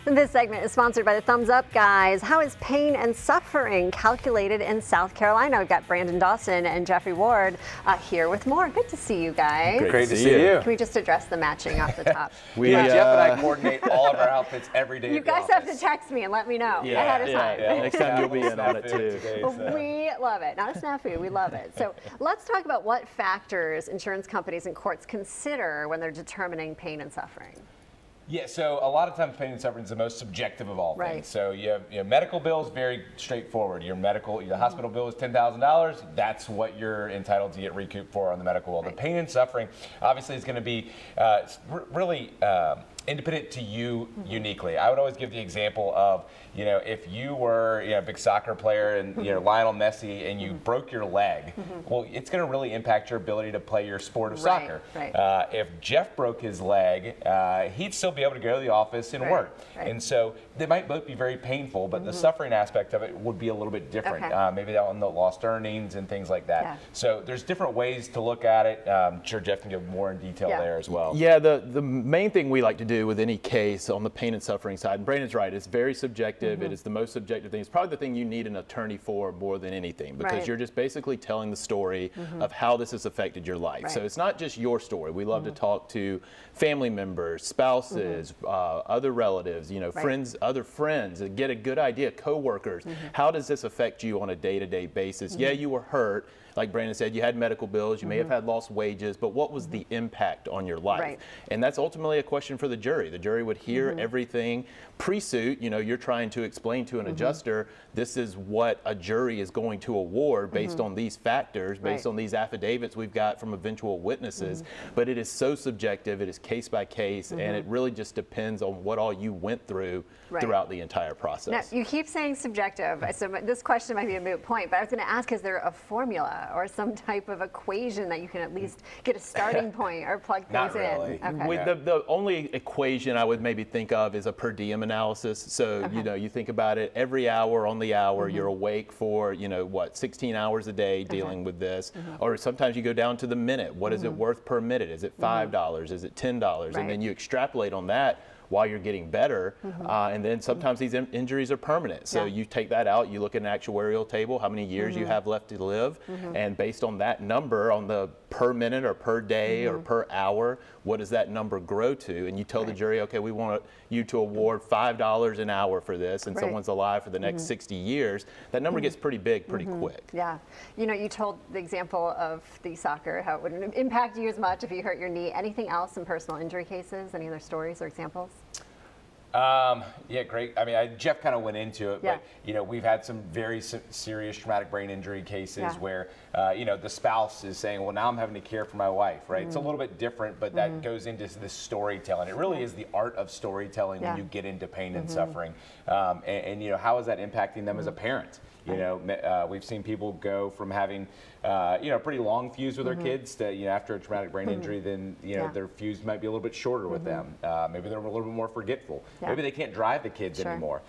This segment is sponsored by the Thumbs Up Guys. How is pain and suffering calculated in South Carolina? We've got Brandon Dawson and Jeffrey Ward here with more. Good to see you guys. Great to see you. Can we just address the matching off the top? Jeff and I coordinate all of our outfits every day. You guys have to text me and let me know ahead of time. Next time you'll be in on it too. We love it. Not a snafu, we love it. So let's talk about what factors insurance companies and courts consider when they're determining pain and suffering. Yeah, so a lot of times pain and suffering is the most subjective of all things. So you have medical bills, very straightforward. Your hospital bill is $10,000. That's what you're entitled to get recouped for on the medical bill. The pain and suffering, obviously, is going to be really independent to you uniquely. I would always give the example of, if you were a big soccer player and Lionel Messi and you broke your leg, well, it's going to really impact your ability to play your sport of soccer. If Jeff broke his leg, he'd still be able to go to the office and work. And so they might both be very painful, but the suffering aspect of it would be a little bit different. Maybe on the lost earnings and things like that. So there's different ways to look at it. I'm sure Jeff can give more in detail there as well. Yeah, the main thing we like to do with any case on the pain and suffering side, and Brandon's right, it's very subjective. It is the most subjective thing. It's probably the thing you need an attorney for more than anything, because you're just basically telling the story of how this has affected your life. So it's not just your story. We love to talk to family members, spouses, other relatives, friends, other friends, and get a good idea, coworkers. How does this affect you on a day-to-day basis? Yeah, you were hurt. Like Brandon said, you had medical bills, you may have had lost wages, but what was the impact on your life? And that's ultimately a question for the jury. The jury would hear everything pre-suit. You're trying to explain to an adjuster, this is what a jury is going to award based on these factors, based on these affidavits we've got from eventual witnesses. But it is so subjective, it is case by case, and it really just depends on what all you went through throughout the entire process. Now, you keep saying subjective, so this question might be a moot point, but I was going to ask, is there a formula or some type of equation that you can at least get a starting point or plug things in? The only equation I would maybe think of is a per diem analysis. So, you think about it, every hour on the hour, you're awake for, 16 hours a day dealing with this. Or sometimes you go down to the minute. What is it worth per minute? Is it $5? Is it $10? And then you extrapolate on that while you're getting better. And then sometimes these injuries are permanent. So you take that out, you look at an actuarial table, how many years you have left to live, and based on that number, on the per minute or per day or per hour, what does that number grow to? And you tell the jury, okay, we want you to award $5 an hour for this, and someone's alive for the next 60 years. That number gets pretty big pretty quick. Yeah. You told the example of the soccer, how it wouldn't impact you as much if you hurt your knee. Anything else in personal injury cases? Any other stories or examples? Yeah, great. I mean, Jeff kind of went into it, but we've had some very serious traumatic brain injury cases where the spouse is saying, well, now I'm having to care for my wife, right? It's a little bit different, but that goes into this storytelling. It really is the art of storytelling when you get into pain and suffering. And how is that impacting them as a parent? We've seen people go from having pretty long fuse with their kids to, after a traumatic brain injury, then their fuse might be a little bit shorter with them. Maybe they're a little bit more forgetful. Maybe they can't drive the kids anymore.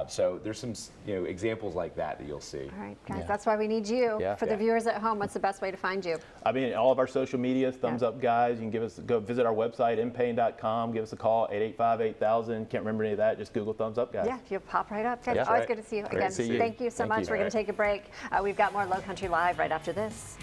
So there's some examples like that you'll see. All right, guys, that's why we need you. For the viewers at home, what's the best way to find you? I mean, all of our social media, Thumbs Up Guys. You can go visit our website, inpain.com. Give us a call, 885-8000. Can't remember any of that. Just Google Thumbs Up Guys. Yeah, you'll pop right up. Guys, always good to see you again. Thank you so much. We're going to take a break. We've got more Low Country Live right after this.